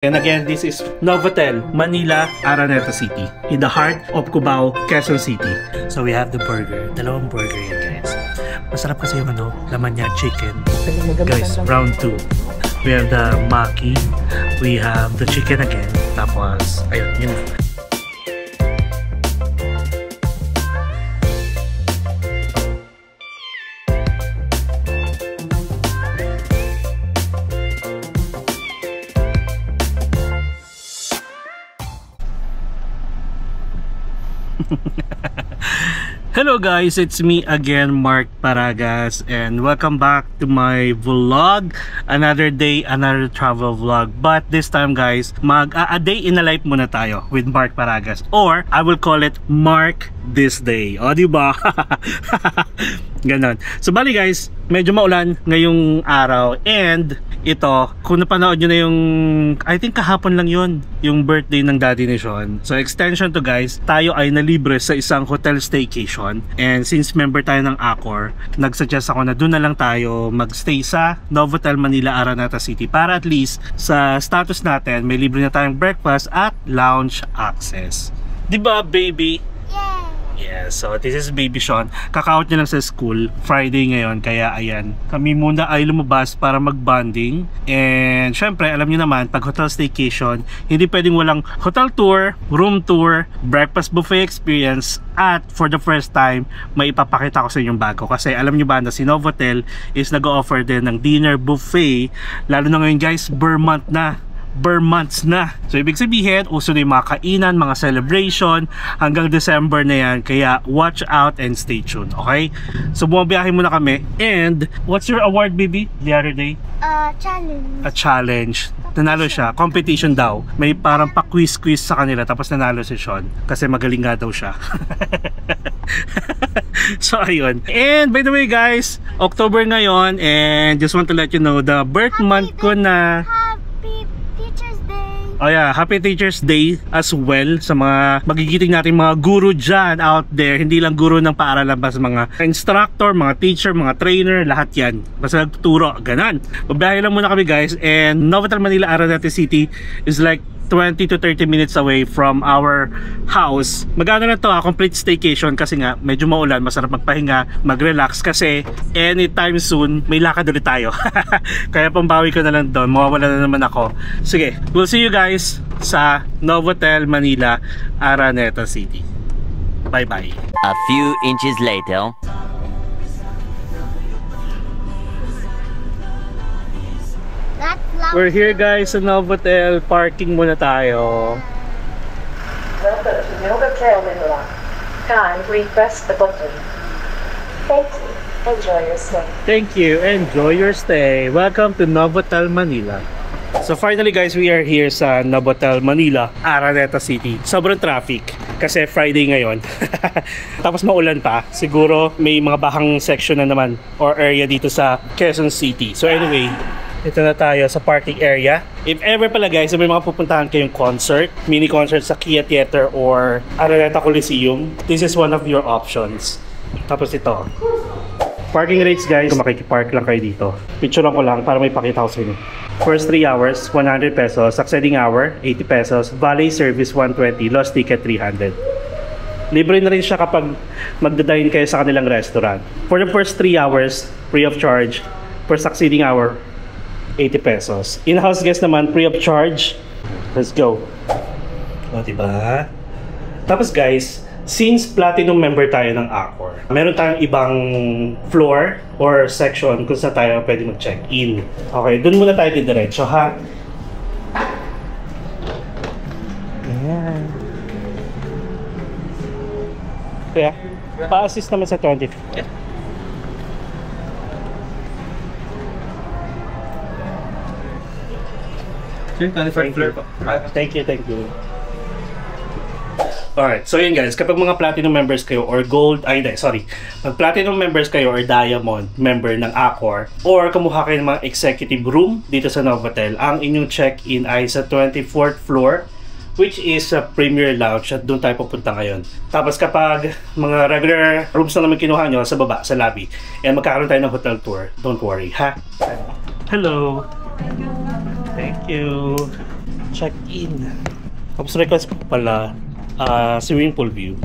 And again, this is Novotel, Manila, Araneta City, in the heart of Cubao, Quezon City. So we have the burger, dalawang burger yan guys. Masarap kasi yung ano, laman niya, chicken. Guys, round 2. We have the maki, we have the chicken again, tapos, ayun, yun. Hello guys, it's me again, Mark Paragas, and welcome back to my vlog. Another day, another travel vlog. But this time guys, a day in a life muna tayo with Mark Paragas, or I will call it Mark This Day. O diba? Ganon. So bali guys, medyo maulan ngayong araw, and ito, kung napanood nyo na yung, I think kahapon lang yun, yung birthday ng daddy ni Sean. So extension to guys, tayo ay nalibre sa isang hotel staycation, and since member tayo ng Accor, nagsuggest ako na doon na lang tayo magstay sa Novotel Manila, Araneta City, para at least sa status natin may libre na tayong breakfast at lounge access. Diba baby? Yeah, so this is baby Sean. Kaka-out niya lang sa school Friday ngayon, kaya ayan, kami muna ay lumabas para mag-bonding. And syempre, alam niyo naman, pag hotel staycation, hindi pwedeng walang hotel tour, room tour, breakfast buffet experience, at for the first time, may ipapakita ko sa inyong bago. Kasi alam niyo ba na si Novotel is nag-offer din ng dinner buffet, lalo na ngayon guys, ber months na. So ibig sabihin, uso na yung mga kainan, mga celebration hanggang December na yan. Kaya watch out and stay tuned, okay? So bumabiyahe muna kami. And what's your award baby the other day? Challenge. A challenge. Nanalo siya. Competition daw. May parang pa-quiz-quiz sa kanila, tapos nanalo si Sean kasi magaling nga daw siya. So ayun. And by the way guys, October ngayon, and just want to let you know, the birth month ko na. Oh yeah, Happy Teacher's Day as well sa mga magigiting natin mga guru dyan out there. Hindi lang guru ng paaralan, basta mga instructor, mga teacher, mga trainer, lahat yan. Basta nagtuturo, ganan. Babiyahe lang muna kami guys, and Novotel Manila, Araneta City is like 20 to 30 minutes away from our house. Maganda na to complete staycation kasi nga medyo maulan, masarap magpahinga, mag-relax kasi anytime soon may lakad ulit tayo. Kaya pambawi ko na lang doon, mawawala na naman ako. Sige, we'll see you guys sa Novotel Manila, Araneta City. Bye bye. A few inches later. We're here guys sa Novotel. Parking muna tayo. Welcome to Novotel Manila. Kindly press the button. Thank you. Enjoy your stay. Thank you. Enjoy your stay. Welcome to Novotel Manila. So finally guys, we are here sa Novotel Manila, Araneta City. Sobrang traffic kasi Friday ngayon. Tapos maulan pa. Siguro may mga bahang section na naman or area dito sa Quezon City. So anyway, ito na tayo sa parking area. If ever pala guys, may mga pupuntahan kayong concert, mini concert sa Kia Theater or Araneta Coliseum, this is one of your options. Tapos ito, parking rates guys, kung makikipark lang kayo dito, picturean ko lang para may pakita ko sa inyo. First 3 hours, 100 pesos. Succeeding hour, 80 pesos. Valet service, 120. Lost ticket, 300. Libre na rin siya kapag magdadine kayo sa kanilang restaurant. For the first 3 hours, free of charge. For succeeding hour, 80 pesos. In-house guest naman, free of charge. Let's go. O, diba? Tapos guys, since platinum member tayo ng Accor, meron tayong ibang floor or section kung saan tayo pwede mag-check-in. Okay, dun muna tayo didiretso ha. Ayan. Kaya, pa-assist naman sa 20. Yeah. Thank you. Alright, so yun guys, kapag mga platinum members kayo or gold, pag platinum members kayo or diamond member ng Accor, or kumuha kayo ng mga executive room dito sa Novotel, ang inyong check-in ay sa 24th floor, which is a premier lounge, at doon tayo pupunta ngayon. Tapos kapag mga regular rooms na naman kinuha nyo, sa baba, sa lobby, and magkakaroon tayo ng hotel tour, don't worry ha. Hello. Thank you. check-in. Tapos request pala, swimming pool view.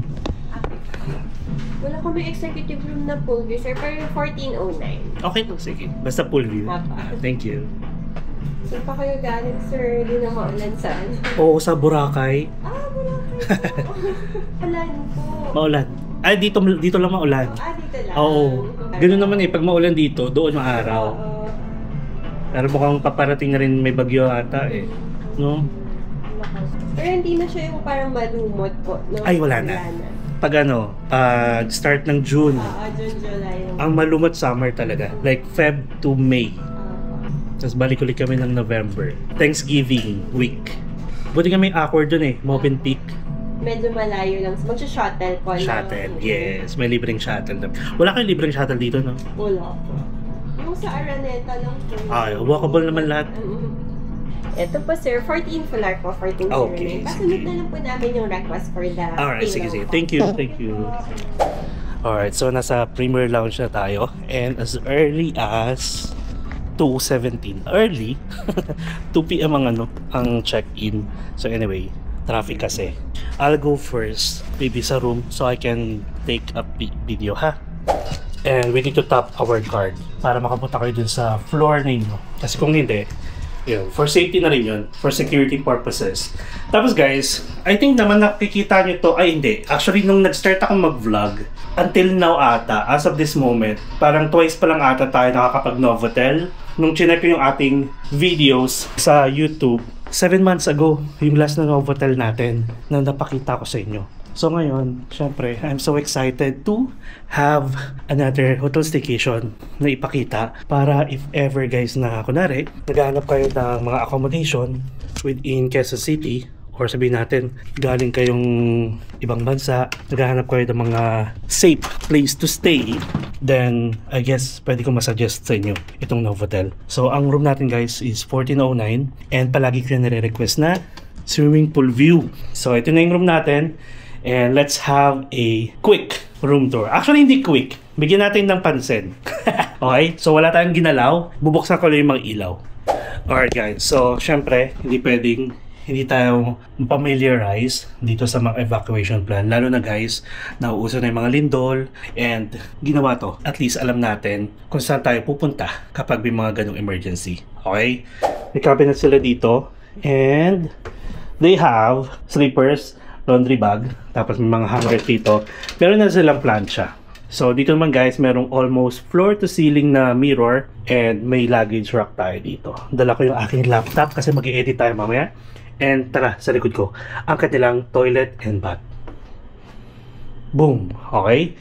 Wala kami executive room na pool view, sir, pero 1409. Okay po, sige. Basta pool view. Thank you. Saan pa kayo galing, sir? Di na maulan saan? Oo, sa Boracay. Boracay po. Ulan po. Maulan. Ay, dito lang maulan. Dito lang. Oo. Ganun naman eh, pag maulan dito, doon maaraw. Pero mukhang paparating na rin may bagyo ata eh. No? Pero hindi na siya yung parang malumot po. No? Ay, wala na. Pag start ng June. June, July. Ang malumot summer talaga. Like Feb to May. Tapos balik ulit kami ng November. Thanksgiving week. Buti kami awkward dun eh. Movenpick. Medyo malayo lang. Magsha-shuttle po. Shuttle, yes. May libreng shuttle. Wala kayong libreng shuttle dito, no? Wala po. Yung sa Araneta lang po. Ay, walkable naman lahat. Ito po, sir. 14 fular po. 14 okay. Pasunod na lang po namin yung request for the alright, sige. Thank you. Alright, so nasa Premier Lounge na tayo. And as early as 2:17. Early. 2 p.m. ang check-in. So anyway, traffic kasi. I'll go first, maybe sa room, so I can take a video, ha? And we need to tap our card para makapunta kayo dun sa floor ninyo. Kasi kung hindi, yun, for safety na rin yun, for security purposes. Tapos guys, I think naman nakikita nyo to, ay hindi. Actually, nung nag-start ako mag-vlog, until now ata, as of this moment, parang twice pa lang ata tayo nakakapag-Novotel. Nung chinek ko yung ating videos sa YouTube, 7 months ago, yung last na Novotel natin na napakita ko sa inyo. So ngayon, syempre, I'm so excited to have another hotel staycation na ipakita para if ever guys na kunwari, naghahanap kayo ng mga accommodation within Quezon City, or sabihin natin, galing kayong ibang bansa, naghahanap kayo ng mga safe place to stay, then I guess pwede ko masuggest sa inyo itong Novotel. So ang room natin guys is 1409 and palagi ko nire-request na swimming pool view. So ito na yung room natin and let's have a quick room tour. Actually hindi quick, bigyan natin ng pansin. Okay, so wala tayong ginalaw, bubuksan ko lang yung mga ilaw. Alright guys, so syempre hindi tayo familiarize dito sa mga evacuation plan. Lalo na guys, nauuso na yung mga lindol and ginawa to. At least alam natin kung saan tayo pupunta kapag may mga ganong emergency. Okay? May cabinet sila dito and they have slippers, laundry bag, tapos may mga hanger dito. Meron na silang plancha. So dito naman guys, merong almost floor to ceiling na mirror and may luggage rack tayo dito. Dala ko yung aking laptop kasi mag-i-edit tayo mamaya. And tara, sa likod ko, ang kanilang toilet and bath. Boom! Okay?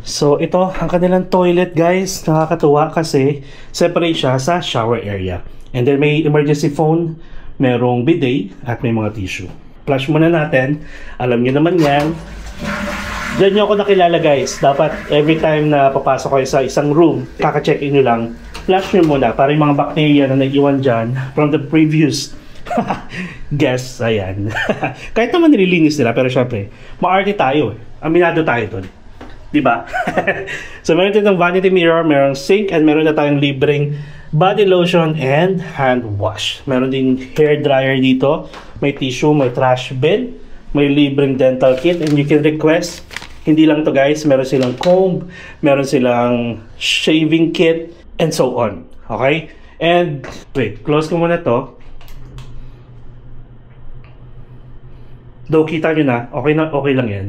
So ito, ang kanilang toilet guys, nakakatuwa kasi separate siya sa shower area. And then may emergency phone, merong bidet, at may mga tissue. Flush muna natin. Alam niyo naman yan. Diyan nyo ako nakilala guys. Dapat every time na papasok kayo sa isang room, kaka-check-in nyo lang, flush nyo muna para yung mga bacteria na nag-iwan dyan from the previous guests, ayan. Kahit naman nililinis nila, pero syempre, maarte tayo eh. Aminado tayo dun. Diba? So meron tayong vanity mirror, merong sink, and meron na tayong libreng body lotion and hand wash. Meron din hair dryer dito, may tissue, may trash bin, may libreng dental kit, and you can request. Hindi lang to guys, meron silang comb, meron silang shaving kit, and so on. Okay? And wait, close ko muna to. Though kita nyo na, okay lang yan.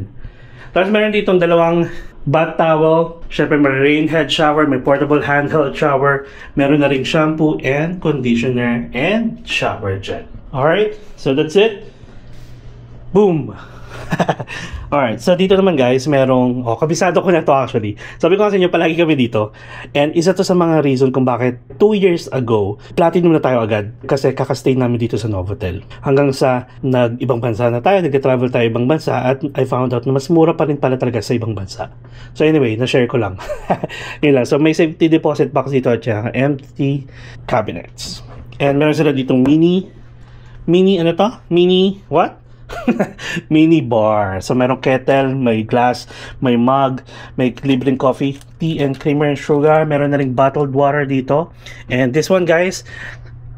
Tapos meron ditong dalawang bath towel. Syempre may rain head shower, may portable handheld shower. Meron na ring shampoo and conditioner and shower gel. Alright, so that's it. Boom! Alright, so dito naman guys, merong, kabisado ko na to actually. Sabi ko kasi inyo, palagi kami dito. And isa to sa mga reason kung bakit 2 years ago, platinum na tayo agad. Kasi kakastay namin dito sa Novotel. Hanggang sa nag-ibang bansa na tayo, nag-travel tayo ibang bansa, at I found out na mas mura pa rin pala talaga sa ibang bansa. So anyway, na-share ko lang. Yun lang. So may safety deposit box dito at saka empty cabinets. And meron sila ditong mini what? Mini bar. So merong kettle, may glass, may mug, may libreng coffee, tea and creamer and sugar. Meron na ring bottled water dito. And this one guys,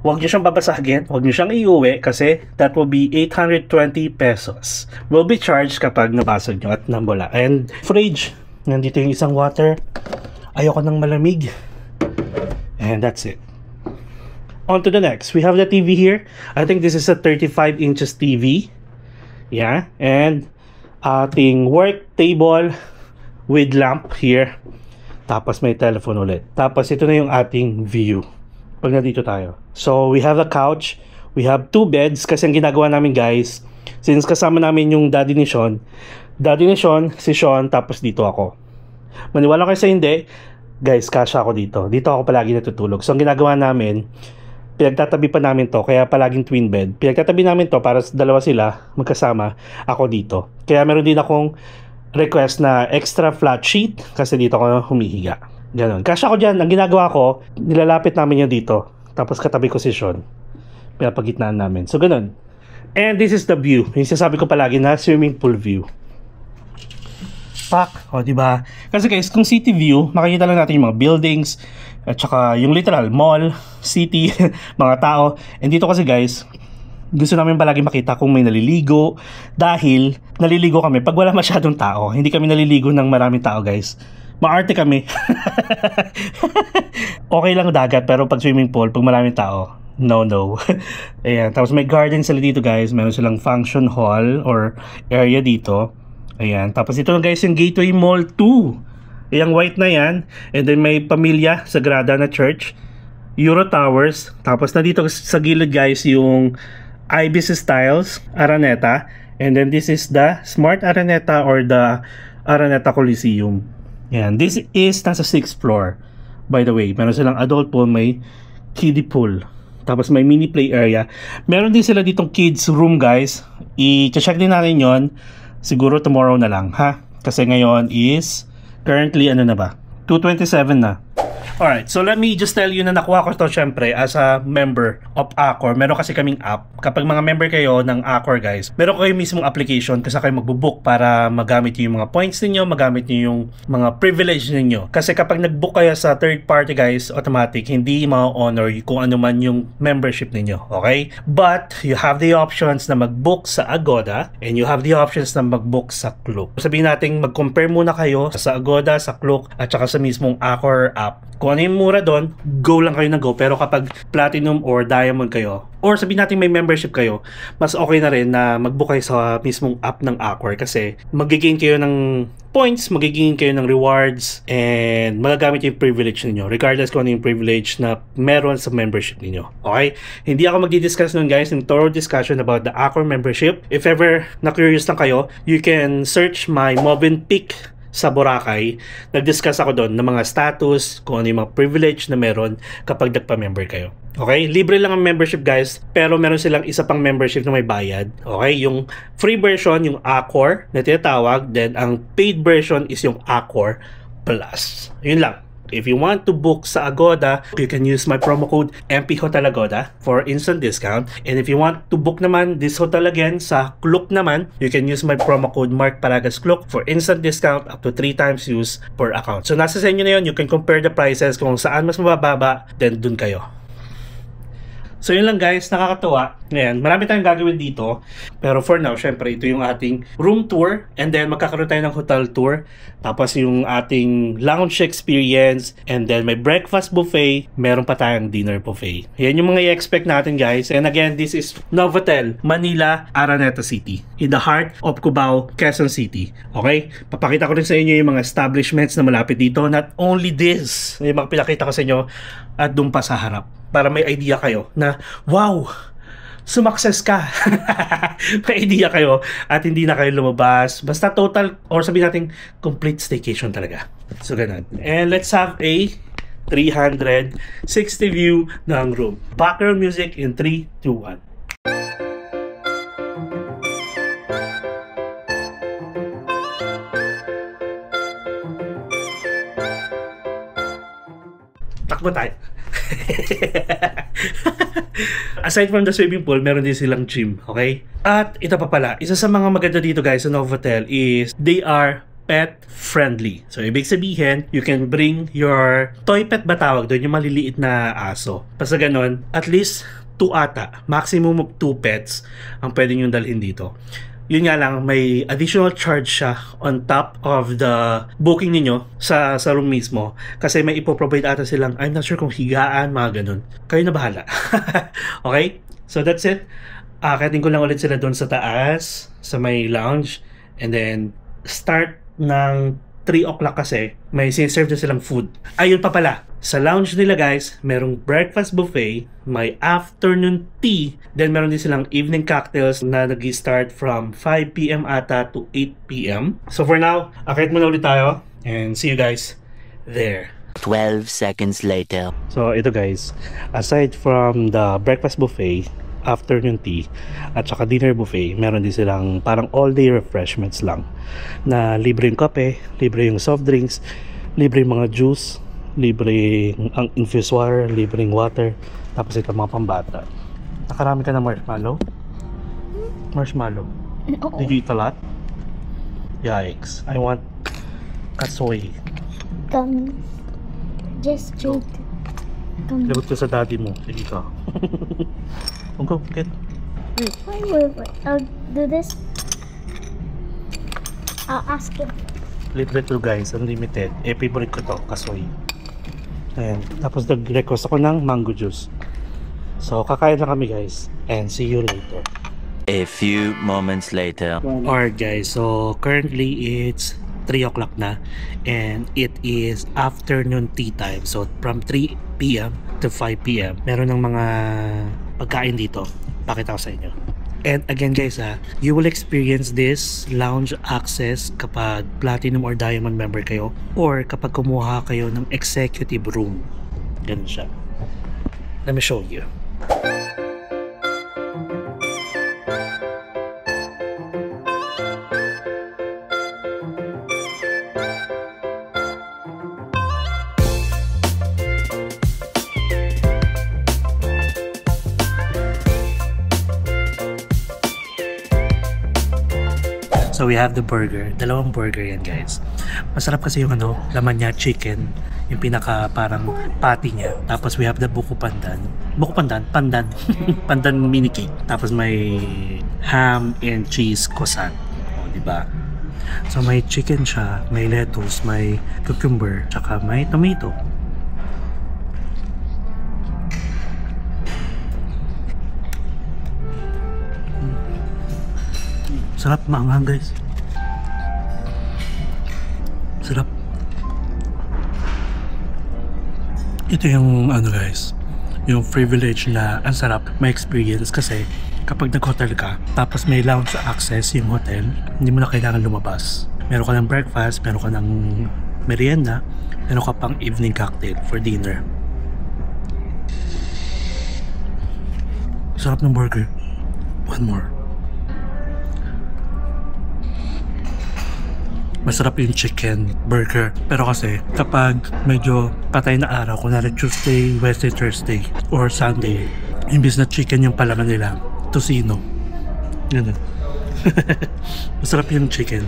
Huwag nyo siyang babasagin, huwag nyo siyang iuwi kasi that will be 820 pesos. Will be charged kapag nabasag nyo at nambula. And fridge, nandito yung isang water. Ayoko ng malamig. And that's it. On to the next. We have the TV here. I think this is a 35 inches TV. Yeah. And ating work table with lamp here. Tapos may telephone ulit. Tapos ito na yung ating view pag nandito tayo. So we have a couch. We have 2 beds kasi ang ginagawa namin guys, since kasama namin yung daddy ni Sean, si Sean, tapos dito ako. Maniwala kayo sa hindi, guys, kasya ako dito. Dito ako palagi natutulog. So ang ginagawa namin, pinagtatabi pa namin to, kaya palaging twin bed. Pinagtatabi namin to para dalawa sila magkasama, ako dito. Kaya meron din akong request na extra flat sheet kasi dito ako humihiga. Ganon. Kasya ko dyan. Ang ginagawa ko, nilalapit namin yan dito. Tapos katabi ko si Sean. Pinapagitnaan namin. So ganon. And this is the view. Yung sinasabi ko palagi na swimming pool view. Pak. O, diba? Kasi guys, kung city view, makikita lang natin yung mga buildings at saka yung literal mall, city, mga tao. And dito kasi guys, gusto namin palagi makita kung may naliligo dahil naliligo kami pag wala masyadong tao. Hindi kami naliligo ng maraming tao guys. Maarte kami. Okay lang dagat pero pag swimming pool pag maraming tao, no. Ayan, tapos may garden sila dito guys. Meron silang function hall or area dito. Ayan, tapos ito lang guys yung Gateway Mall 2. Yung white na yan. And then may Pamilya Sagrada na church, Euro Towers. Tapos na dito sa gilid guys yung Ibis Styles Araneta, and then this is the Smart Araneta or the Araneta Coliseum. Yan, this is nasa 6th floor. By the way, meron silang adult pool, may kiddie pool. Tapos may mini play area. Meron din sila ditong kids room guys. I-check din natin yon siguro tomorrow na lang ha. Kasi ngayon is currently ano na ba? 2:27 na. Alright, so let me just tell you na nakuha ko to syempre as a member of Accor. Meron kasi kaming app. Kapag mga member kayo ng Accor guys, meron kayo mismong application kasi kayo magbubook para magamit nyo yung mga points ninyo, magamit nyo yung mga privilege ninyo. Kasi kapag nagbook kayo sa third party guys, automatic, hindi ma-honor kung ano man yung membership ninyo. Okay? But, you have the options na mag-book sa Agoda and you have the options na mag-book sa Klook. Sabihin natin, mag-compare muna kayo sa Agoda, sa Klook, at saka sa mismong Accor app. Kung ano yung mura doon, go lang kayo na go. Pero kapag platinum or diamond kayo, or sabihin natin may membership kayo, mas okay na rin na mag-book kayo sa mismong app ng Accor kasi magigain kayo ng points, magigain kayo ng rewards, and magagamit yung privilege ninyo regardless kung ano yung privilege na meron sa membership ninyo. Okay? Hindi ako magdi-discuss nun guys, yung thorough discussion about the Accor membership. If ever na-curious lang kayo, you can search my Movenpick sa Boracay. Nag-discuss ako doon ng mga status, kung ano yung mga privilege na meron kapag nagpa-member kayo. Okay? Libre lang ang membership guys, pero meron silang isa pang membership na may bayad. Okay? Yung free version, yung Accor na tinatawag, then ang paid version is yung Accor Plus. Yun lang. If you want to book sa Agoda, you can use my promo code MPHotelAgoda for instant discount. And if you want to book naman this hotel again sa Klook naman, you can use my promo code MarkParagasKlook for instant discount up to 3 times use per account. So nasa sa inyo na yun, you can compare the prices kung saan mas mababa, then dun kayo. So yun lang guys, nakakatuwa. Ngayon, marami tayong gagawin dito. Pero for now, syempre, ito yung ating room tour. And then magkakaroon tayo ng hotel tour. Tapos yung ating lounge experience. And then may breakfast buffet. Meron pa tayong dinner buffet. Yan yung mga i-expect natin guys. And again, this is Novotel, Manila, Araneta City. In the heart of Cubao, Quezon City. Okay? Papakita ko rin sa inyo yung mga establishments na malapit dito. Not only this, yung mga pinakita ko sa inyo at doon pa sa harap. Para may idea kayo na, wow, sumakses ka. May idea kayo at hindi na kayo lumabas. Basta total, or sabihin natin, complete staycation talaga. So, ganun. And let's have a 360 view ng room. Background music in 3, 2, 1. Takbo tayo. Aside from the swimming pool, meron din silang gym, okay? At ito pa pala, isa sa mga maganda dito guys sa Novotel is they are pet friendly. So, ibig sabihin, you can bring your toy pet ba tawag doon? Yung maliliit na aso. Basta ganon, at least 2 ata. Maximum of 2 pets ang pwede nyo dalhin dito. Yun nga lang, may additional charge siya on top of the booking niyo sa room mismo. Kasi may ipoprovide ata silang, I'm not sure kung higaan, mga ganun. Kayo na bahala. Okay? So that's it. Akatin ko lang ulit sila doon sa taas, sa may lounge. And then, start ng 3 o'clock kasi, may siniserve na silang food. Ayun pa pala, sa lounge nila guys, merong breakfast buffet, may afternoon tea, then meron din silang evening cocktails na nag-start from 5 p.m. ata to 8 p.m. So for now, akit muna ulit tayo, and see you guys there. 12 seconds later. So ito guys, aside from the breakfast buffet, afternoon tea at saka dinner buffet, meron din silang parang all day refreshments lang na libre yung kape, libre yung soft drinks, libre yung mga juice, libre ang infused water, libre yung water, tapos ito mga pambata. Nakarami ka na marshmallow? Marshmallow? Did you eat a lot? Yikes, I want katsoy. Come, just wait. Come. Lagot ko sa daddy mo. Sige ka. Go, get. Wait. I'll do this. I'll ask him. Libre to guys, unlimited. Favorite ko to, kasoy. Ayan. Tapos nag-request ako ng mango juice. So, kakain na kami guys. And see you later. A few moments later. Alright guys, so currently it's 3 o'clock na. And it is afternoon tea time. So, from 3 p.m. to 5 p.m. Meron ng mga pagkain dito. Pakita ko sa inyo. And again guys you will experience this lounge access kapag platinum or diamond member kayo or kapag kumuha kayo ng executive room. Ganun siya. Let me show you. So we have the burger. Dalawang burger yan guys. Masarap kasi yung laman niya chicken. Yung pinaka parang patty niya. Tapos we have the buko pandan. Pandan. Pandan mini cake. Tapos may ham and cheese croissant. O, diba? So may chicken siya, may lettuce, may cucumber, tsaka may tomato. Sarap, maanghang guys. Sarap. Ito yung guys, yung privilege na ang sarap may experience kasi kapag nag-hotel ka tapos may lounge access yung hotel, hindi mo na kailangan lumabas. Meron ka ng breakfast, meron ka ng merienda, meron ka pang evening cocktail for dinner. Sarap ng burger. One more. Masarap yung chicken burger. Pero kasi kapag medyo patay na araw, kunwari Tuesday, Wednesday, Thursday, or Sunday, imbis na chicken yung palaman nila, tocino. Ganun. Masarap yung chicken.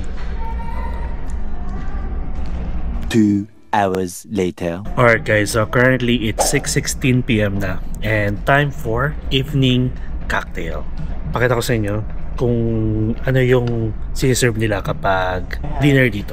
2 hours later. Alright guys, so currently it's 6:16 p.m. na and time for evening cocktail. Pakita ko sa inyo kung ano yung siniserve nila kapag dinner dito.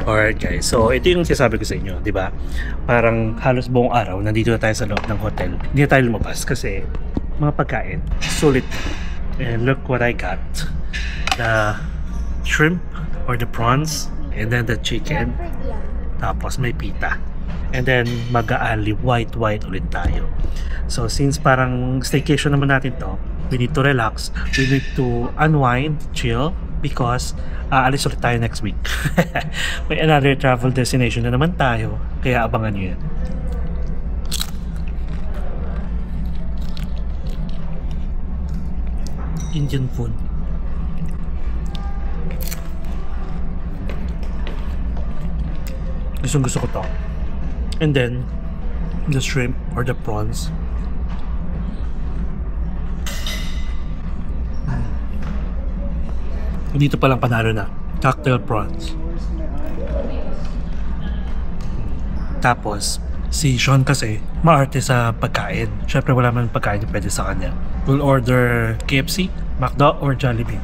Alright guys, so ito yung sinasabi ko sa inyo, di ba? Parang halos buong araw nandito na tayo sa loob ng hotel. Hindi na tayo lumabas kasi mga pagkain, sulit. And look what I got. The shrimp or the prawns, and then the chicken. Tapos may pita. And then mag-aali, white ulit tayo. So since parang staycation naman natin to, we need to relax, we need to unwind, chill, because aalis ulit tayo next week. May another travel destination na naman tayo, kaya abangan nyo yan. Indian food. Gusto ko to. And then, the shrimp or the prawns. Dito palang panalo na. Cocktail prawns. Tapos, si Sean kasi, maarte sa pagkain. Syempre wala man pagkain na pwede sa kanya. We'll order KFC, McDo, or Jollibee.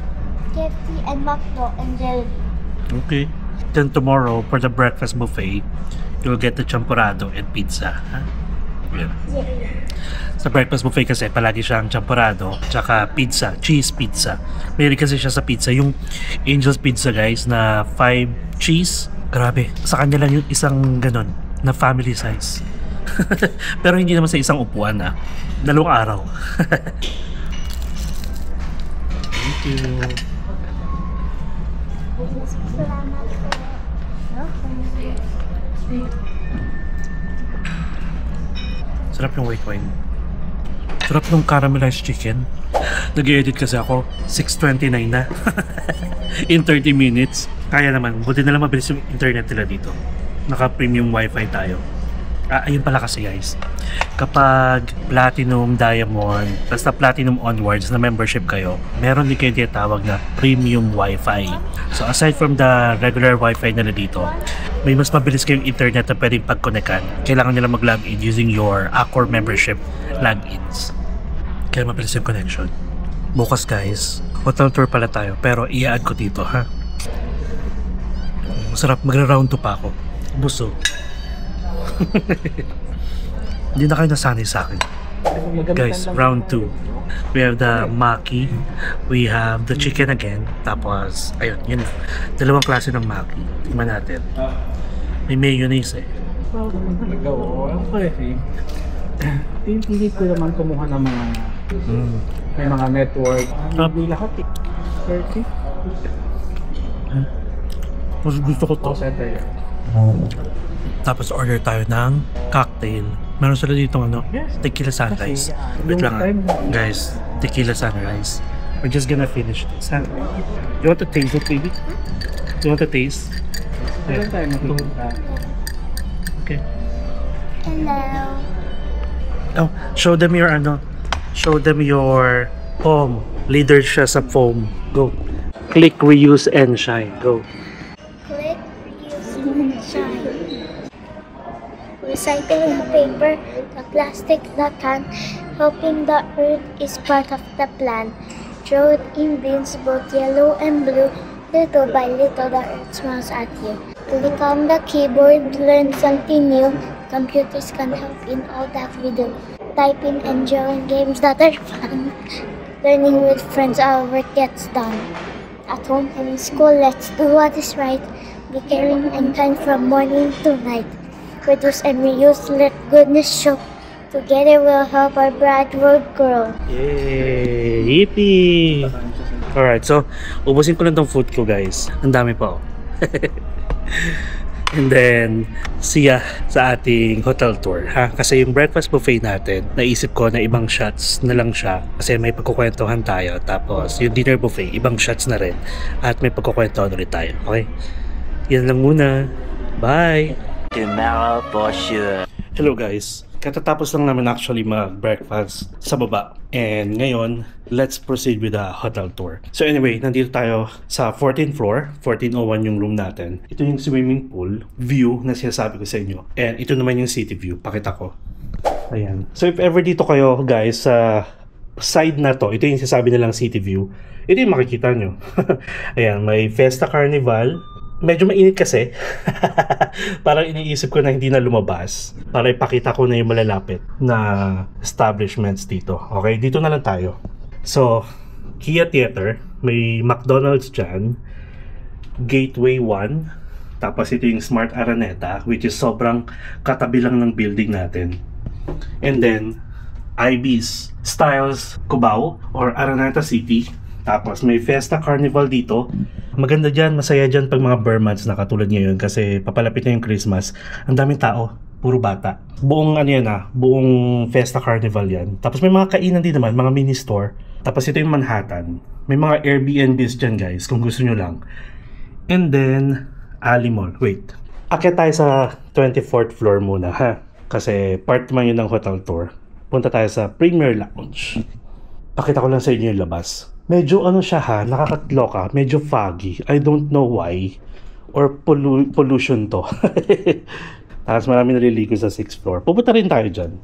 KFC and McDo and Jollibee. Okay. Then tomorrow, for the breakfast buffet, you'll get the champurrado and pizza. Huh? Yeah. Sa breakfast buffet kasi, palagi siyang champurrado, tsaka pizza, cheese pizza. Mayroon kasi siya sa pizza. Yung Angel's Pizza, guys, na 5 cheese. Grabe. Sa kanya lang yung isang ganon, na family size. Pero hindi naman sa isang upuan, na 2 araw. Thank you. Salamat po. Sarap yung white wine. Sarap ng caramelized chicken. Nag-edit kasi ako. 6:29 na. In 30 minutes. Kaya naman. Buti na lang mabilis yung internet nila dito. Naka-premium wifi tayo. Ayun pala kasi guys. Kapag Platinum, Diamond, basta Platinum onwards na membership kayo, meron din kayo tinatawag na premium wifi. So aside from the regular wifi nila dito, may mas mabilis kayong internet na pwedeng pag-connectan. Kailangan nila mag-login using your Accor membership logins. Kaya mabilis yung connection. Bukas guys, hotel tour pala tayo, pero i-add ko dito ha. Masarap, magra-round 2 pa ako. Busog. Hindi na kayo nasanay sa akin. Guys, round 2. We have the maki. We have the chicken again. Tapos, ayun, yun na. 2 klase ng maki. Tingnan natin. May mayonnaise eh. Okay. Hindi ko naman kumuha ng mga may mga network. Hindi lahat eh. 30. Mas gusto ko to. Tapos order tayo ng cocktail. Meron sila dito tequila sunrise. Wait lang guys, tequila sunrise. We're just gonna finish this. You want to taste it, baby? You want to taste? Meron tayo makikita. Okay. Hello. Oh, show them your show them your foam. Leader siya sa foam. Go. Click, reuse, and shine. Go. Click, reuse, and shine. Recycling paper, the plastic, the can, helping the earth is part of the plan. Throw it in bins, both yellow and blue. Little by little, the earth smiles at you. Click on the keyboard, learn something new. Computers can help in all that we do. Typing and drawing games that are fun. Learning with friends, our work gets done. At home and in school, let's do what is right. Be caring and kind from morning to night. Reduce and reuse, let goodness show. Together we'll help our bright world grow. Yay! Yippee! Alright, so ubusin ko lang tong food ko guys. Ang dami pa oh. And then, siya sa ating hotel tour ha. Kasi yung breakfast buffet natin, naisip ko na ibang shots na lang siya. Kasi may pagkukwentuhan tayo. Tapos yung dinner buffet, ibang shots na rin. At may pagkukwentuhan ulit tayo. Okay? Yan lang muna. Bye! Tomorrow for sure. Hello guys, katatapos lang namin actually mag-breakfast sa baba. And ngayon, let's proceed with the hotel tour. So anyway, nandito tayo sa 14th floor, 1401 yung room natin. Ito yung swimming pool view na sinasabi ko sa inyo. And ito naman yung city view, pakita ko. Ayan. So if ever dito kayo guys, sa side na to, ito yung sinasabi nilang city view. Ito yung makikita nyo. Ayan, may Fiesta Carnival. Medyo mainit kasi. Parang iniisip ko na hindi na lumabas para ipakita ko na yung malalapit na establishments dito. Okay, dito na lang tayo. So, Kia Theater, may McDonald's dyan, Gateway 1, tapos ito yung Smart Araneta, which is sobrang katabi lang ng building natin. And then, IB's Styles Cubao or Araneta City. Tapos may Fiesta Carnival dito. Maganda dyan, masaya dyan pag mga bare months na katulad ngayon kasi papalapit na yung Christmas. Ang daming tao, puro bata. Buong buong Fiesta Carnival yan. Tapos may mga kainan din naman, mga mini store. Tapos ito yung Manhattan. May mga Airbnbs dyan guys, kung gusto nyo lang. And then, Ali Mall. Wait, Akit tayo sa 24th floor muna ha. Kasi part man yun ng hotel tour. Punta tayo sa Premier Lounge. Pakita ko lang sa inyo yung labas. Medyo ano siya ha, nakakatloka, medyo foggy. I don't know why. Or pollution to. Tapos marami naliligo sa 6th floor. Pupunta rin tayo dyan.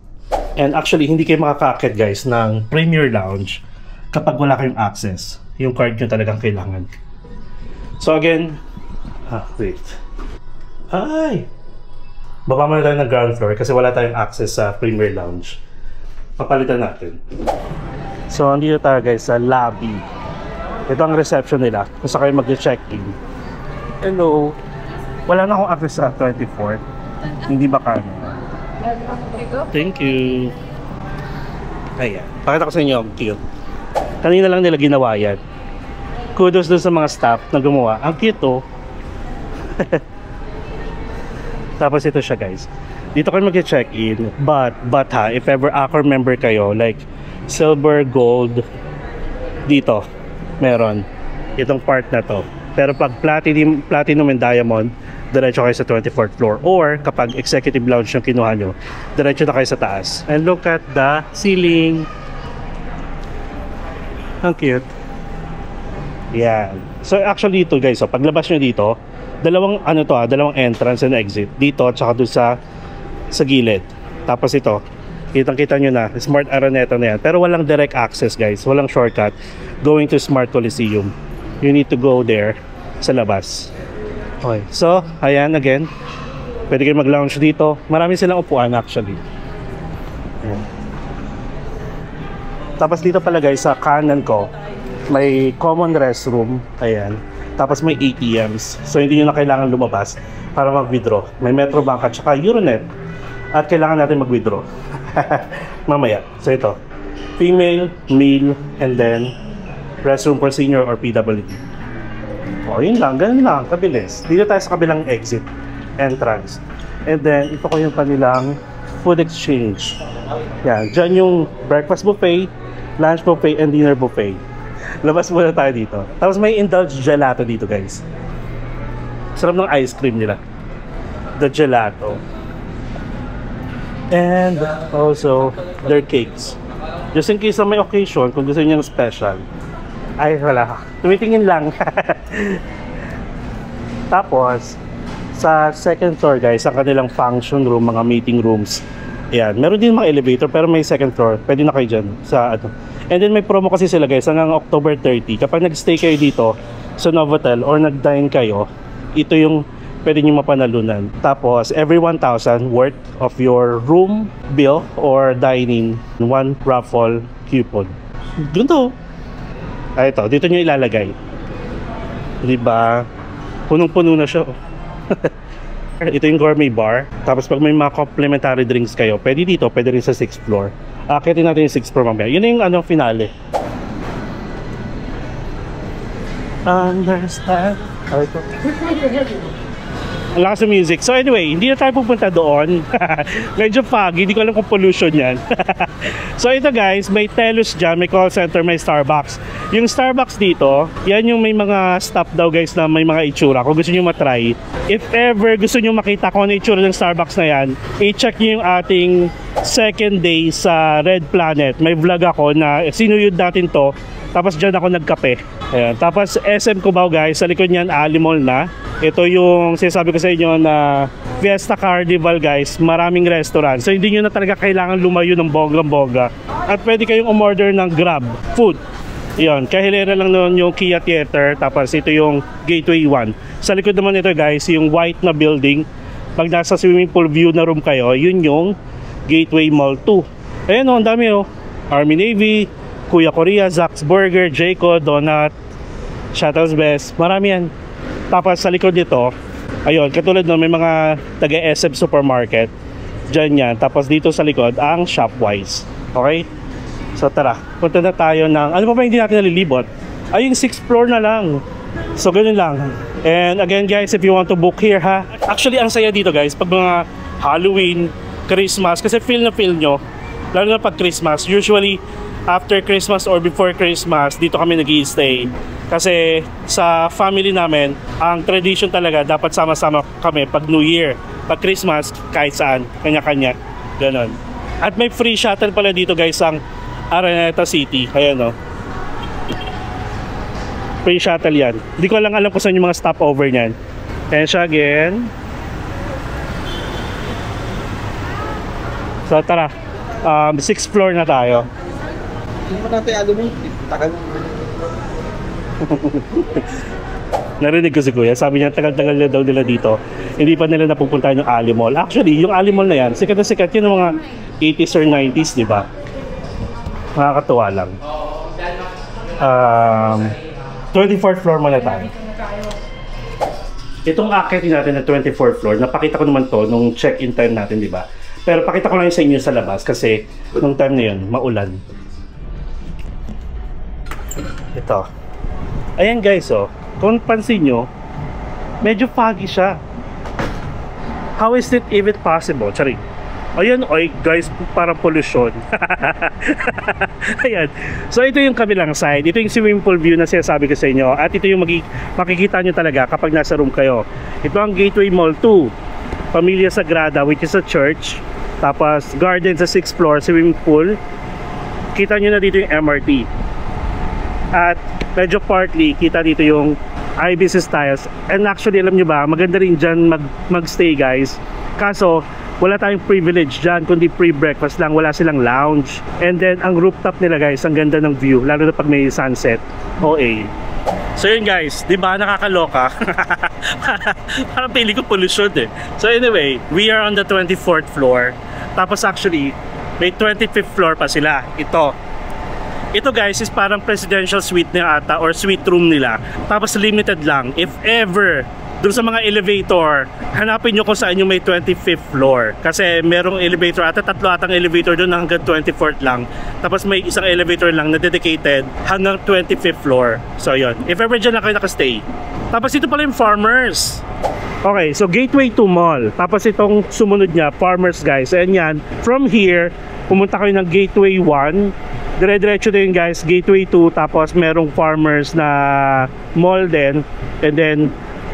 And actually, hindi kayo makaka-akit guys ng Premier Lounge kapag wala kayong access. Yung card nyo talagang kailangan. So again, wait. Ay! Baba muna tayo ng ground floor kasi wala tayong access sa Premier Lounge. Papalitan natin. So, andito tayo guys sa lobby. Ito ang reception nila kung saan kayo mag-check-in. Hello! Wala na akong access sa 24. Hindi ba kami? Thank you! Ayan. Pakita ko sa inyo ang cute. Kanina lang nila ginawa yan. Kudos dun sa mga staff na gumawa. Ang cute oh! Tapos ito siya guys. Dito kayo mag-check-in. But ha, if ever Accor member kayo, like silver, gold, dito, meron. Itong part na to. Pero pag platinum and diamond, diretso kayo sa 24th floor. Or kapag executive lounge yung kinuha nyo, diretso na kayo sa taas. And look at the ceiling. Ang cute. Yan. So actually ito guys, so paglabas nyo dito, dalawang entrance and exit dito at saka doon sa gilid. Tapos ito, kitang-kita nyo na, Smart Araneta na yan. Pero walang direct access guys, walang shortcut going to Smart Coliseum. You need to go there sa labas. Okay, so ayan again, pwede kayo mag-lounge dito. Marami silang upuan actually. Ayan. Tapos dito pala guys, sa kanan ko, may common restroom. Ayan. Tapos may ATMs. So hindi nyo na kailangan lumabas para mag-withdraw. May Metrobank at saka Euronet. At kailangan natin mag-withdraw. Mamaya. So ito. Female, male, and then restroom for senior or PWD. O yun lang. Ganun lang. Kabilis. Dito tayo sa kabilang exit. Entrance. And then ito ko yung kanilang food exchange. Yan. Diyan yung breakfast buffet, lunch buffet, and dinner buffet. Labas muna tayo dito. Tapos may indulge gelato dito guys. Sarap ng ice cream nila. The gelato. And also their cakes. Just in case na may occasion, kung gusto niyo ng special. Ay wala. Tumitingin lang. Tapos sa second floor guys, ang kanilang function room, mga meeting rooms. Ayan. Meron din mga elevator pero may second floor. Pwede na kayo dyan sa ano. And then may promo kasi sila guys hanggang October 30. Kapag nag-stay kayo dito sa Novotel or nag-dine kayo, ito yung pwede nyo mapanalunan. Tapos every 1,000 worth of your room bill or dining, 1 raffle coupon. Ganito. Ay ito, dito nyo ilalagay. Diba? Punong-puno na siya. Ito yung gourmet bar. Tapos pag may mga complimentary drinks kayo, pwede dito, pwede rin sa 6th floor. Akitin natin yung 6th floor mamaya. Yun yung ano, finale. Understand? Ang lakas ng music. So anyway, hindi na tayo pupunta doon. Medyo foggy, hindi ko alam kung pollution yan. So ito guys, may Telus dyan, may call center, may Starbucks. Yung Starbucks dito, yan yung may mga stop daw guys na may mga itsura. Kung gusto nyo matry, if ever gusto nyo makita kung ano itsura ng Starbucks na yan, i-check nyo yung ating second day sa Red Planet. May vlog ako na sinuyod natin to. Tapos dyan ako nagkape. Ayan. Tapos SM Cubao guys, sa likod niyan Ali Mall na. Ito yung sinasabi ko sa inyo na Fiesta Carnival guys, maraming restaurant. So hindi nyo na talaga kailangan lumayo ng bonggang-bongga. At pwede kayong umorder ng Grab food. Yun, kahilera lang noon yung Kia Theater. Tapos ito yung Gateway 1. Sa likod naman ito guys, yung white na building. Pag nasa swimming pool view na room kayo, yun yung Gateway Mall 2. Ayan o, ang dami o. Army Navy, Kuya Korea, Zack's Burger, Jayco, Donut, Shuttle's Best, marami yan. Tapos sa likod nito, ayun, katulad nun, may mga taga-SM Supermarket. Diyan yan. Tapos dito sa likod, ang Shopwise. Okay? So tara, punta na tayo ng, ano pa hindi natin nalilibot? Ay, yung 6th floor na lang. So ganun lang. And again guys, if you want to book here ha, actually ang saya dito guys, pag mga Halloween, Christmas, kasi feel nyo, lalo na pag Christmas, usually after Christmas or before Christmas, dito kami nag-i-stay. Kasi sa family namin, ang tradition talaga dapat sama-sama kami pag New Year, pag Christmas, kahit saan, kanya-kanya, ganon. At may free shuttle pala dito guys ang Araneta City, ayan o. Free shuttle yan. Hindi ko lang alam kung saan yung mga stopover niyan. Ayan siya again. So tara, 6th floor na tayo. Hindi mo natin alam mo, takal. Narinig ko si Kuya, sabi niya tagal-tagal na daw nila dito. Hindi pa nila napupuntahan yung Ali Mall. Actually, yung Ali Mall na yan, sikat na sikat yun ng mga 80s or 90s, di ba? Nakakatuwa lang. 24th floor muna tayo. Itong akitin natin na 24th floor, napakita ko naman to nung check-in time natin, di ba? Pero pakita ko lang sa inyo sa labas kasi nung time na yun, maulan. Ito. Ayan guys, oh. Kung pansin nyo, medyo foggy siya. How is it even possible? Charing. Ayan, oy guys, parang pollution. Ayan. So ito yung kabilang side. Ito yung swimming pool view na sinasabi ko sa inyo. At ito yung makikita nyo talaga kapag nasa room kayo. Ito ang Gateway Mall 2. Pamilya Sagrada, which is a church. Tapos garden sa 6th floor, swimming pool. Kita nyo na dito yung MRT. At medyo partly, kita dito yung IBC Styles. And actually, alam nyo ba, maganda rin dyan magstay guys. Kaso, wala tayong privilege dyan, kundi pre-breakfast lang, wala silang lounge. And then, ang rooftop nila guys, ang ganda ng view, lalo na pag may sunset. OA. So yun guys, di ba nakakaloka? Parang pili ko pollution eh. So anyway, we are on the 24th floor. Tapos actually, may 25th floor pa sila. Ito guys is parang presidential suite na ata or suite room nila. Tapos limited lang. If ever, doon sa mga elevator, hanapin nyo kung saan yung may 25th floor. Kasi merong elevator ata, 3 atang elevator doon hanggang 24th lang. Tapos may isang elevator lang na dedicated hanggang 25th floor. So yun, if ever dyan lang kayo nakastay. Tapos ito pala yung Farmers. Okay, so Gateway 2 Mall. Tapos itong sumunod niya, Farmers guys. And yan, from here, pumunta kayo ng Gateway 1. Dire-diretso din guys, Gateway 2. Tapos merong Farmers na mall din. And then,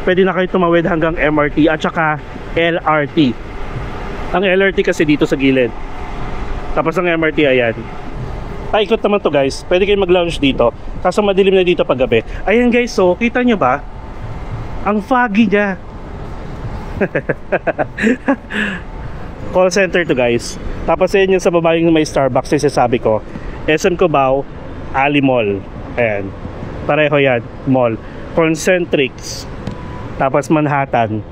pwede na kayo tumawid hanggang MRT at saka LRT. Ang LRT kasi dito sa gilid. Tapos ang MRT ayan. Paikot naman to guys. Pwede kayo mag-lounge dito. Kaso madilim na dito paggabi. Ayan guys, so kita nyo ba? Ang foggy niya. Call center to guys. Tapos ayan yung sa baba yung may Starbucks yung sasabi ko. SM Cubao, Ali Mall. Ayan. Pareho yan. Mall. Concentrix. Tapos Manhattan.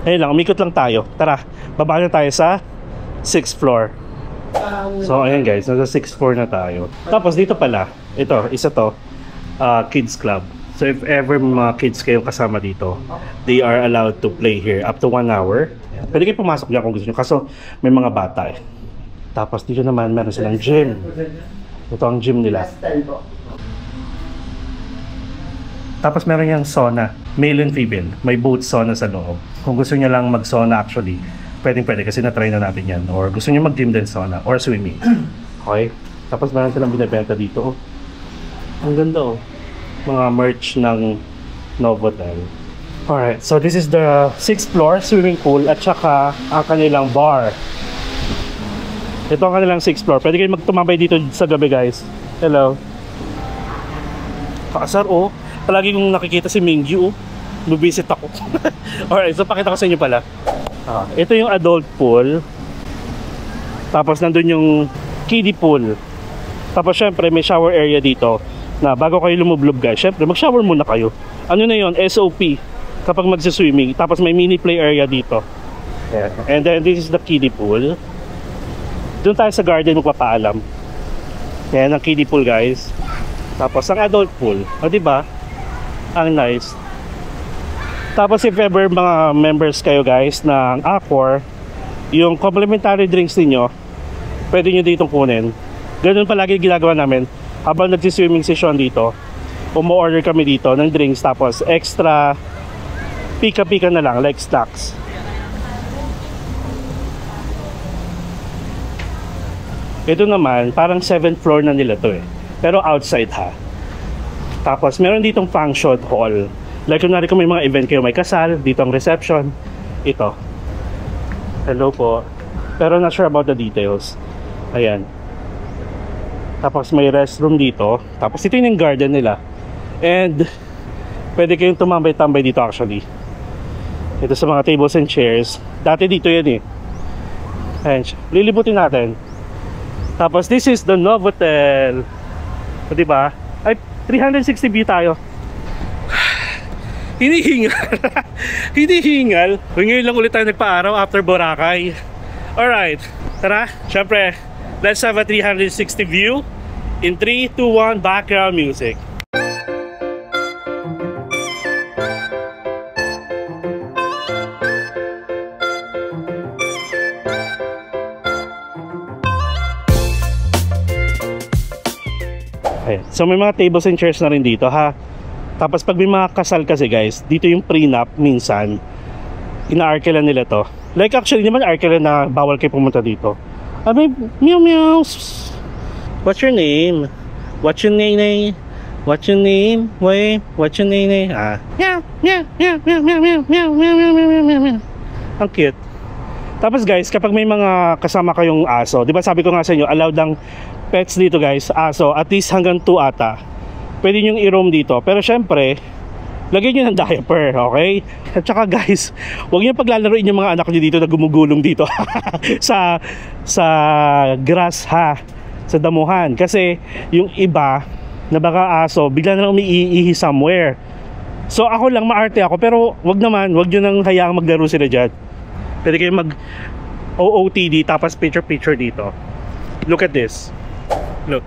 Ayun lang, umikot lang tayo. Tara, baba na tayo sa 6th floor. So ayan guys, nasa 6th floor na tayo. Tapos dito pala, ito, isa to, kids club. So if ever mga kids kayo kasama dito, they are allowed to play here up to 1 hour. Pwede kayo pumasok dyan kung gusto nyo, kaso may mga bata eh. Tapos dito naman meron silang gym. Ito ang gym nila. Tapos meron yung sauna, male and female. May both sauna sa loob. Kung gusto niya lang mag-sauna actually, pwede kasi na-try na natin yan. Or gusto niya mag-gym din sauna or swimming. Okay? Tapos meron silang binibenta dito. Oh. Ang ganda oh. Mga merch ng Novotel. Alright, so this is the 6th floor swimming pool at saka ang kanilang bar. Ito ang kanilang 6th floor. Pwede kayo magtumambay dito sa gabi guys. Hello. Kaasar oh. Palagi kong nakikita si Mingyu, bubisit ako. Alright, so pakita ko sa inyo pala. Ito yung adult pool. Tapos nandun yung kiddie pool. Tapos syempre may shower area dito. Na bago kayo lumublob guys, syempre mag-shower muna kayo. Ano na yon? SOP kapag magsiswimming. Tapos may mini play area dito. Yeah. And then this is the kiddie pool. Doon tayo sa garden magpapaalam. Yan ang kiddie pool guys. Tapos ang adult pool. O diba? Ang nice. Tapos if ever mga members kayo guys ng Accor, yung complimentary drinks niyo, pwede nyo ditong kunin. Ganun palagi ginagawa namin. Habang nagsi-swimming session dito, umu-order kami dito ng drinks, tapos extra pika-pika na lang like snacks. Ito naman, parang 7th floor na nila to eh. Pero outside ha. Tapos meron ditong function hall. Like kunwari kung may mga event kayo, may kasal, dito ang reception. Ito. Hello po. Pero not sure about the details. Ayan. Tapos may restroom dito. Tapos ito yung garden nila. And pwede kayong tumambay-tambay dito actually. Ito sa mga tables and chairs. Dati dito yan eh. Ayan. Lilibutin natin. Tapos this is the Novotel. O diba? Ay, 360 view tayo. Hinihingal. Hinihingal. Ngayon lang ulit tayo nagpa-araw after Boracay. Alright. Tara, syempre, let's have a 360 view. In 3, 2, 1, background music. Ayan. So may mga tables and chairs na rin dito ha. Tapos pag may mga kasal kasi guys, dito yung prenup minsan ina-arkelan nila to. Like actually naman arkelan na bawal kayo pumunta dito. May meow meow. What's your name? What's your name? What's your name? Wait, what's your name? Meow meow meow meow meow meow meow meow meow meow. Ang cute. Tapos guys, kapag may mga kasama kayong aso, di ba sabi ko nga sa inyo, allowed lang pets dito guys, aso, at least hanggang 2 ata. Pwede nyo i-roam dito. Pero syempre, lagyan nyo ng diaper, okay? At saka guys, huwag nyo paglalaroin yung mga anak nyo dito na gumugulong dito sa grass ha, sa damuhan. Kasi yung iba na baka aso, bigla na lang umiihi somewhere. So ako lang, maarte ako, pero wag naman, wag nyo nang hayaang maglaro sila dyan. Pwede kayo mag OOTD tapos picture dito. Look at this. Look.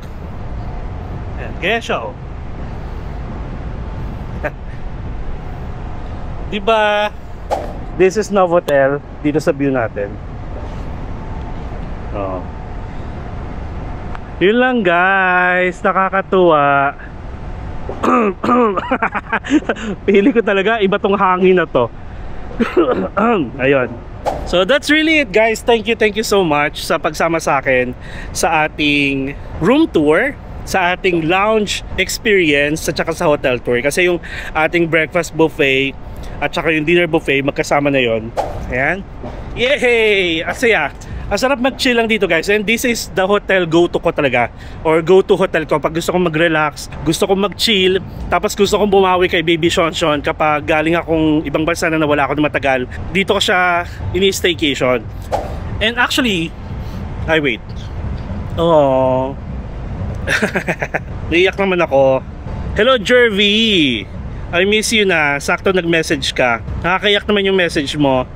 Ayan, kaya siya oh. Diba? This is Novotel dito sa view natin. Oh. Yun lang guys, nakakatuwa. Pili ko talaga iba tong hangin na to. Ayun. So that's really it guys. Thank you so much sa pagsama sa akin sa ating room tour, sa ating lounge experience at saka sa hotel tour. Kasi yung ating breakfast buffet at saka yung dinner buffet magkasama na yon. Ayan. Yay! Asaya. Ang sarap mag-chill lang dito guys. And this is the hotel go-to ko talaga. Or go-to hotel ko. Pag gusto kong mag-relax, gusto kong mag-chill, tapos gusto kong bumawi kay Baby Shonshon kapag galing akong ibang bansa na nawala ako na matagal. Dito ko siya ini-staycation. And actually, ay wait. Oh. Naiyak naman ako. Hello Jervy! I miss you na. Sakto nag-message ka. Nakakayak naman yung message mo.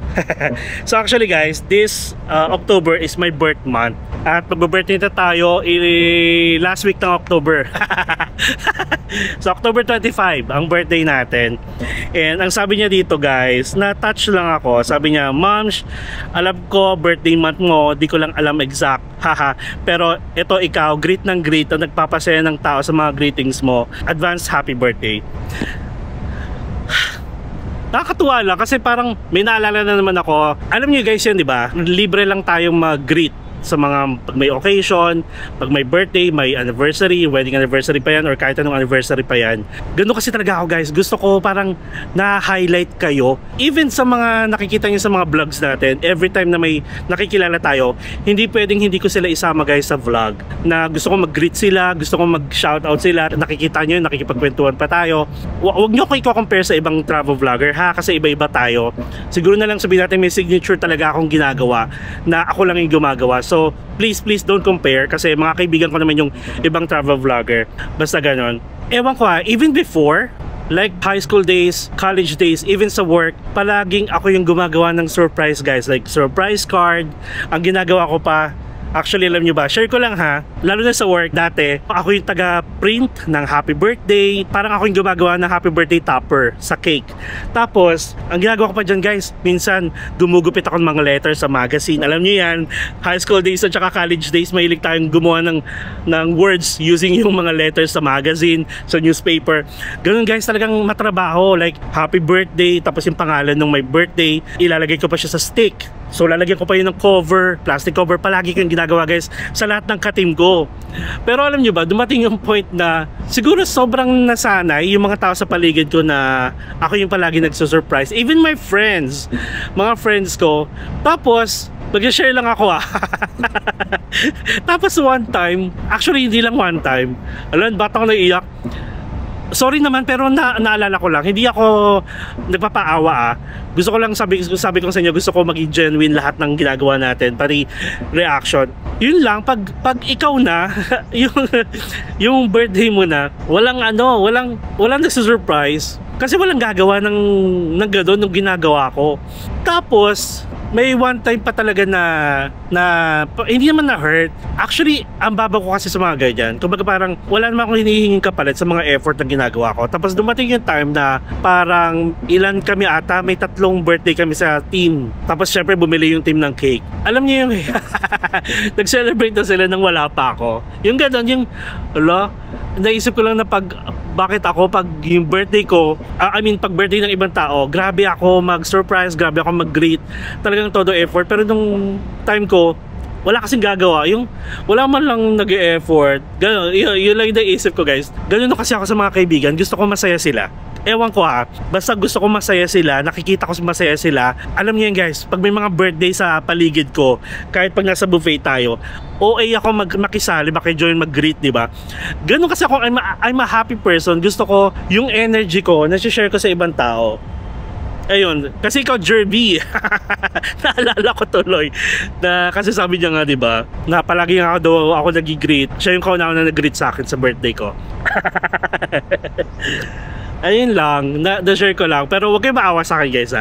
So actually guys, this October is my birth month. At mag-birthday na tayo last week ng October. So October 25 ang birthday natin. And ang sabi niya dito guys, na-touch lang ako. Sabi niya, Moms, alam ko birthday month mo, di ko lang alam exact. Haha. Pero ito ikaw, greet ng greet ang nagpapasaya ng tao sa mga greetings mo. Advance happy birthday. Nakakatuwa lang kasi parang may naalala na naman ako. Alam niyo guys yan, di ba? Libre lang tayong mag-greet sa mga pag may occasion, pag may birthday, may anniversary, wedding anniversary pa yan or kahit anong anniversary pa yan. Ganun kasi talaga ako guys. Gusto ko parang na-highlight kayo. Even sa mga nakikita niyo sa mga vlogs natin, every time na may nakikilala tayo, hindi pwedeng hindi ko sila isama guys sa vlog. Na gusto ko mag-greet sila, gusto ko mag-shoutout sila, nakikita niyo, nakikipagkwentuhan pa tayo. Huwag niyo ko i-compare sa ibang travel vlogger ha, kasi iba-iba tayo. Siguro na lang sabihin natin may signature talaga akong ginagawa na ako lang yung gumagawa. So please don't compare kasi mga kaibigan ko naman yung ibang travel vlogger. Basta ganon. Ewan ko ha, even before, like high school days, college days, even sa work, palaging ako yung gumagawa ng surprise guys. Like surprise card. Ang ginagawa ko pa, actually alam nyo ba, share ko lang ha, lalo na sa work dati, ako yung taga-print ng happy birthday. Parang ako yung gumagawa ng happy birthday topper sa cake. Tapos, ang ginagawa ko pa dyan guys, minsan gumugupit ako ng mga letters sa magazine. Alam nyo yan, high school days at saka college days, mahilig tayong gumawa ng words using yung mga letters sa magazine, sa newspaper. Ganun guys, talagang matrabaho. Like, happy birthday, tapos yung pangalan ng my birthday, ilalagay ko pa siya sa stick. So lalagyan ko pa yun ng cover, plastic cover, palagi ko yung ginagawa guys sa lahat ng ka-team ko. Pero alam nyo ba, dumating yung point na siguro sobrang nasanay yung mga tao sa paligid ko na ako yung palagi nagsusurprise. Even my friends, mga friends ko. Tapos mag-share lang ako Tapos one time, actually hindi lang one time, alam, ba't ako naiiyak? Sorry naman, pero naalala ko lang, hindi ako nagpapaawa Gusto ko lang sabi ko sa inyo, gusto ko maging genuine lahat ng ginagawa natin, pati reaction. Yun lang, pag ikaw na yung birthday mo na, walang nagsusurprise kasi walang gagawa ng gano'n nung ginagawa ko. Tapos may one time pa talaga na hindi naman na-hurt. Actually, ang baba ko kasi sa mga ganyan. Kumbaga parang wala naman akong hinihinging kapalit sa mga effort na ginagawa ko. Tapos dumating yung time na parang ilan kami ata, may 3 birthday kami sa team. Tapos syempre bumili yung team ng cake. Alam niyo yung nag-celebrate na sila nang wala pa ako. Yung gano'n, yung naisip ko lang na bakit ako pag yung birthday ko, pag birthday ng ibang tao, grabe ako mag-surprise, grabe ako mag-greet, talagang todo effort. Pero nung time ko, wala kasing gagawa, yung wala man lang nag-e-effort. Ganun, yun lang yung naisip ko guys. Ganun kasi ako sa mga kaibigan, gusto ko masaya sila. Ewan ko basta gusto ko masaya sila, nakikita ko masaya sila. Alam niyo yan guys, pag may mga birthday sa paligid ko, kahit pag nasa buffet tayo, OA ako makisali, maki-join, mag-greet, diba? Ganun kasi ako, I'm a happy person. Gusto ko yung energy ko, nasi-share ko sa ibang tao. Ayun, kasi ikaw Jerby, naalala ko tuloy na kasi sabi niya nga, diba, na palagi nga ako nag-greet. Siya yung kauna na nag-greet sa akin sa birthday ko. Ayun lang, na-share ko lang. Pero huwag kayo maawa sa akin guys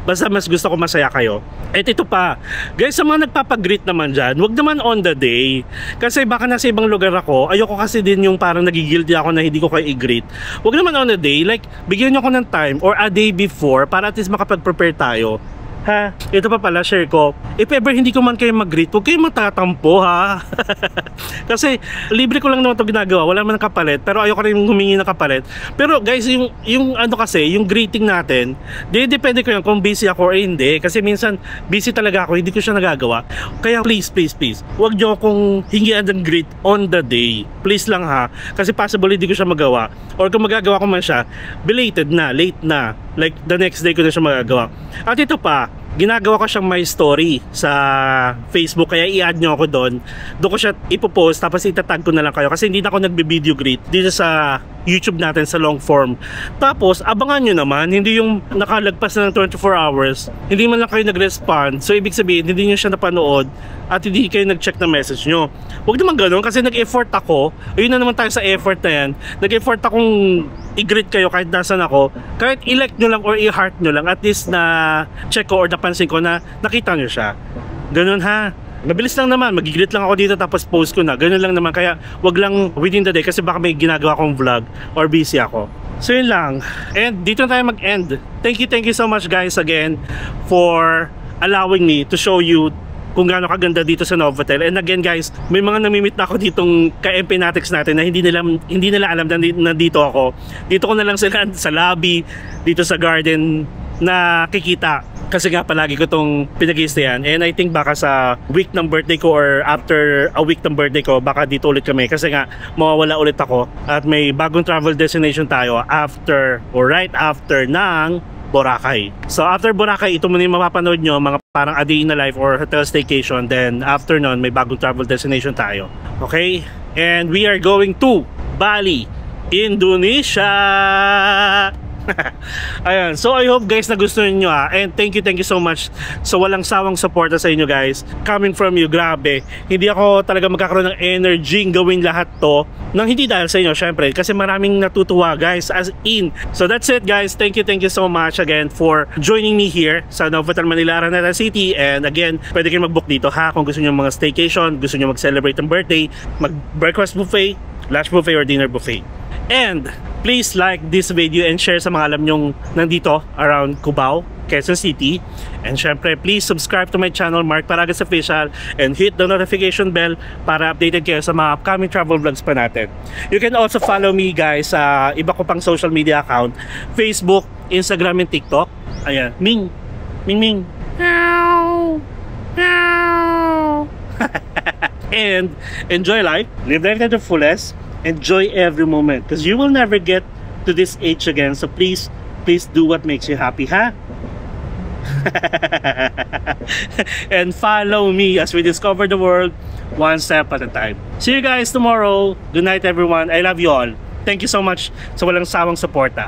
Basta mas gusto ko masaya kayo. At ito pa, guys, sa mga nagpapag-greet naman dyan, huwag naman on the day. Kasi baka nasa ibang lugar ako, ayoko kasi din yung parang nagigilty ako na hindi ko kayo i-greet. Huwag naman on the day, like bigyan nyo ako ng time or a day before para at least makapag-prepare tayo. Ito pa pala, share ko. If ever hindi ko man kayo mag-greet, huwag kayo matatampo Kasi libre ko lang naman ito ginagawa, wala naman kapalit, pero ayoko rin humingi ng kapalit. Pero guys, yung greeting natin, depende ko yan kung busy ako or hindi. Kasi minsan busy talaga ako, hindi ko siya nagagawa. Kaya please, huwag nyo akong hingian ng greet on the day. Please lang kasi possible hindi ko siya magawa. Or kung magagawa ko man siya, belated na, late na, like the next day ko na siya magagawa. At ito pa, ginagawa ko siyang my story sa Facebook, kaya i-add nyo ako doon ko siya ipopost, tapos itatag ko na lang kayo kasi hindi na ako nagbe-video greet dito sa YouTube natin sa long form. Tapos abangan nyo naman, hindi yung nakalagpas na ng 24 hours, hindi man lang kayo nag-respond, so ibig sabihin hindi nyo siya napanood at hindi kayo nag-check na message nyo. Huwag naman ganun kasi nag-effort ako. Ayun na naman tayo sa effort na yan. Nag-effort akong i-greet kayo kahit nasan ako, kahit i-like nyo lang or i-heart nyo lang, at least na check ko or napansin ko na nakita nyo siya. Ganun mabilis lang naman, mag-greet lang ako dito tapos post ko na, ganun lang naman. Kaya wag lang within the day kasi baka may ginagawa akong vlog or busy ako. So yun lang, and dito na tayo mag-end. Thank you so much guys again for allowing me to show you kung gaano kaganda dito sa Novotel. And again guys, may mga namimit na ako ditong ka-MP Natics natin na hindi nila alam na nandito ako. Dito ko na lang sila sa lobby, dito sa garden na kikita. Kasi nga palagi ko itong pinag-i-stayan. And I think baka sa week ng birthday ko or after a week ng birthday ko, baka dito ulit kami. Kasi nga mawawala ulit ako at may bagong travel destination tayo after or right after ng Boracay. So after Boracay, ito muna yung mapapanood nyo, mga parang a day in a life or hotel staycation. Then after nun, may bagong travel destination tayo. Okay? And we are going to Bali, Indonesia. Ayan, so I hope guys na gusto niyo and thank you so much so walang sawang suporta sa inyo guys coming from you. Grabe, hindi ako talaga magkakaroon ng energy gawin lahat to nang hindi dahil sa inyo syempre, kasi maraming natutuwa guys, as in. So that's it guys, thank you so much again for joining me here sa Novotel Manila, Araneta City. And again, pwede kayo mag-book dito kung gusto niyo mga staycation, gusto niyo mag-celebrate ng birthday, mag-breakfast buffet, lunch buffet or dinner buffet. And please like this video and share sa mga alam nyong nandito around Cubao, Quezon City. And syempre, please subscribe to my channel, Mark Paragas Official, and hit the notification bell para updated kayo sa mga upcoming travel vlogs pa natin. You can also follow me guys sa iba ko pang social media account, Facebook, Instagram, and TikTok. Ayan, Ming. Meow. And enjoy life, live life at the fullest, enjoy every moment, because you will never get to this age again. So please do what makes you happy, ha? And follow me as we discover the world one step at a time. See you guys tomorrow. Good night, everyone. I love you all. Thank you so much sa walang sawang suporta.